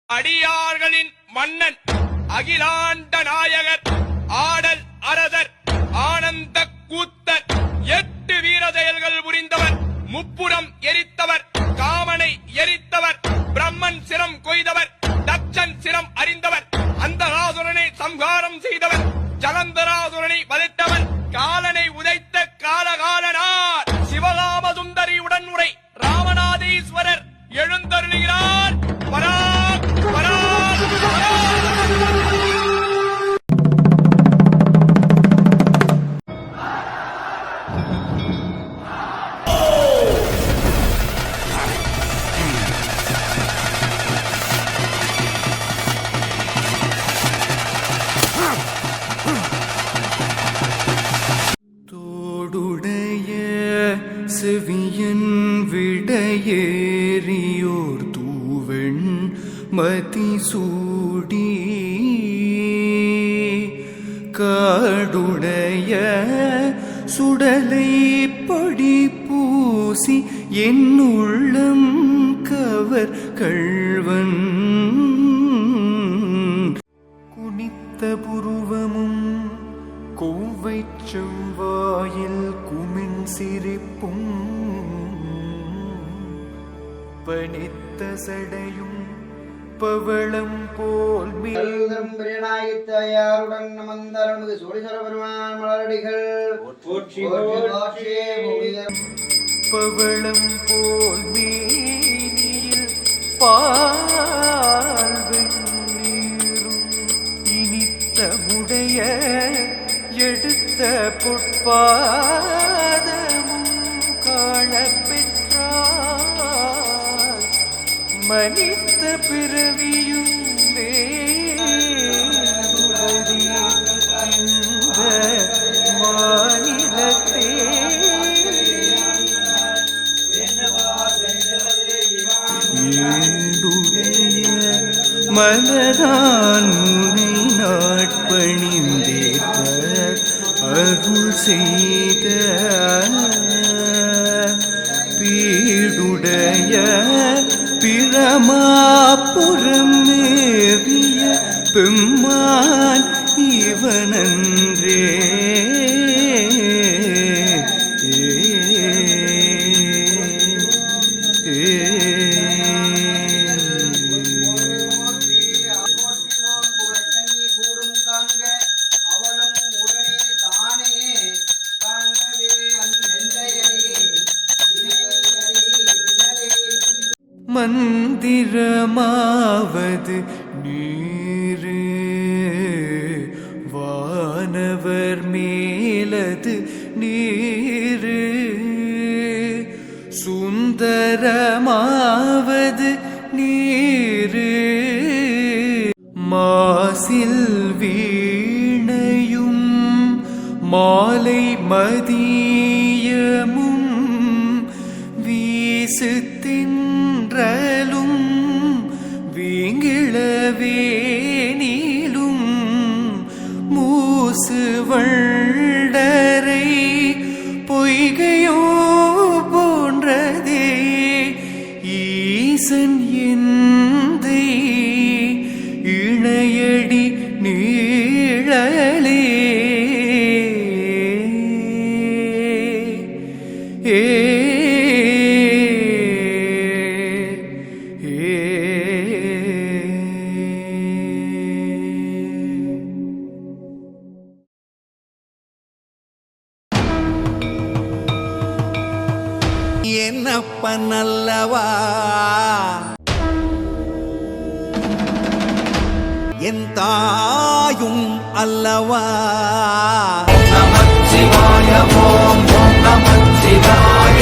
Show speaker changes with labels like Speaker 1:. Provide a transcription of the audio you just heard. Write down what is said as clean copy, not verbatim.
Speaker 1: அடியார்களின் மன்னன் அகிலாண்ட நாயகர் ஆடல் அரசர் ஆனந்த கூத்தர் 8 வீர செயல்கள் புரிந்தவர், முப்புறம் எரித்தவர், காமனை எரித்தவர், பிரம்மன் சிரம் கொய்தவர், தட்சன் சிரம் அறிந்தவர், அந்தகாசுரனை சம்ஹாரம் செய்தவர், ஜலந்தராசுரனை வதைத்தவர், காலனை உதைத்த காலகாலனார் சிவகாம சுந்தரி உடன்முறை ராமநாதீஸ்வரர் எழுந்தருளுகிறார். பராக் பராக்
Speaker 2: தோடுடைய செவியன் விடையேறியோர் தூவெண் மதிசூடி காடுடைய சுடலை பொடி பூசி என்னுள்ளம் கவர் கள்வன் குனித்த புருவமும் கோவை செவ்வாயில் குமின் சிரிப்பும் பணித்த சடையும் பவளம் போல்
Speaker 3: பிரியனாயித்தாயாருடன் நமந்தரமுது சோழீஸ்வர பெருமான் மலரடிகள்
Speaker 2: பவளம் போல் மேனியில் பால் வெந்நீரும் இனித்த முடைய எடுத்த பொற்பாதமும் காணப்பெற்றால் மனித பிறவியும் வேறுவதி இந்த மாநிலத்தே ஏடுடைய மலரான் முனை நாட்பணிந்தேற்ப அருள் செய்த பீடுடைய பிரமாபுரம் மேவிய பெம்மான் இவனன்றே மந்திரமாவது நீரு வானவர் மேலது நீரு சுந்தரமாவது நீரு மாசில் வீணையும் மாலை மதியமும் வீசு தின்றலும் வீங்கிழவேனிலும் மூசு வண்டரை பொய்கையோ போன்றதே ஈசன் எந்தை இணையடி நீழலே
Speaker 4: என்னப்பனல்லவா என் தாயும் அல்லவா. நமச்சிவாய ஓம் நமச்சிவாய.